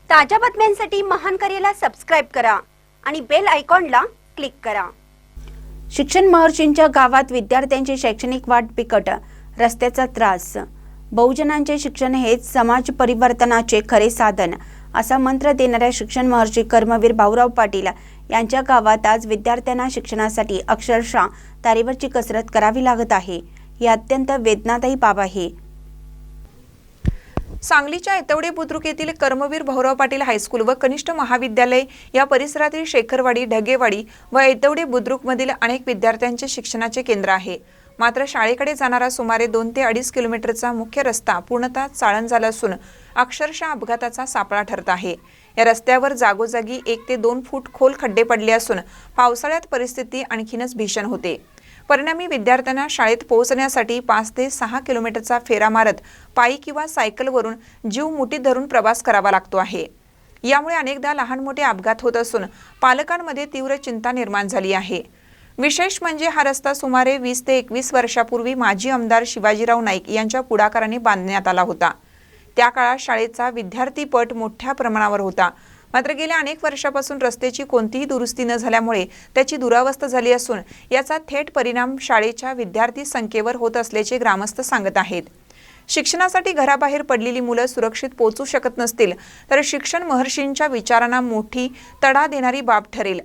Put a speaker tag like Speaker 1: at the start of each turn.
Speaker 1: ताज्या बातम्यांसाठी महान करेला सबस्क्राइब करा आणि बेल आयकॉनला क्लिक करा।
Speaker 2: शिक्षण महर्षींच्या गावात विद्यार्थ्यांची शैक्षणिक वाट बिकट, रस्त्याचा त्रास। बहुजनांचे शिक्षण हेच समाज परिवर्तनाचे खरे साधन असा मंत्र देणाऱ्या शिक्षण महर्षी कर्मवीर भाऊराव पाटील यांच्या गावात आज विद्यार्थ्यांना शिक्षणासाठी अक्षरशः तारेवरची कसरत करावी लागत आहे। ही अत्यंत वेदनादायी बाब आहे।
Speaker 3: सांगलीच्या ऐतवडे बुद्रुक येथील कर्मवीर भाऊराव पाटील हायस्कूल व कनिष्ठ महाविद्यालय या परिसरातील शेखरवाडी, ढगेवाडी व ऐतवडे बुद्रुकमधील अनेक विद्यार्थ्यांचे शिक्षणाचे केंद्र आहे। मात्र शाळेकडे जाणारा सुमारे 2 ते 2.5 किलोमीटरचा मुख्य रस्ता पूर्णतः चाळण झाला असून अक्षरशः अपघाताचा सापळा ठरत आहे। या रस्त्यावर जागोजागी 1 ते 2 फूट खोल खड्डे पडले असून पावसाळ्यात परिस्थिती आणखीनच भीषण होते। परिणामी विद्यार्थ्यांना शाळेत पोहोचण्यासाठी 5 ते 6 किलोमीटरचा फेरा मारत पायी किंवा सायकलवरून जीव मुठीत धरून प्रवास करावा लागतो आहे। यामुळे अनेकदा लहान मोठे अपघात होत असून पालकांमध्ये तीव्र चिंता निर्माण झाली आहे। विशेष म्हणजे हा रस्ता सुमारे 20 ते 21 वर्षापूर्वी माजी आमदार शिवाजीराव नाईक यांच्या पुढाकाराने बांधण्यात आला होता। त्या काळात शाळेचा विद्यार्थी पट मोठ्या प्रमाणावर होता। मात्र गेल्या अनेक वर्षापासून रस्त्याची कोणतीही दुरुस्ती न झाल्यामुळे त्याची दुरावस्था झाली असून याचा थेट परिणाम शाळेच्या विद्यार्थी संख्येवर होत असल्याचे ग्रामस्थ सांगत आहेत। शिक्षणासाठी घराबाहेर पडलेली मुलं सुरक्षित पोहोचू शकत नसतील तर शिक्षण महर्षींच्या विचारांना मोठी तडा देणारी बाब ठरेल।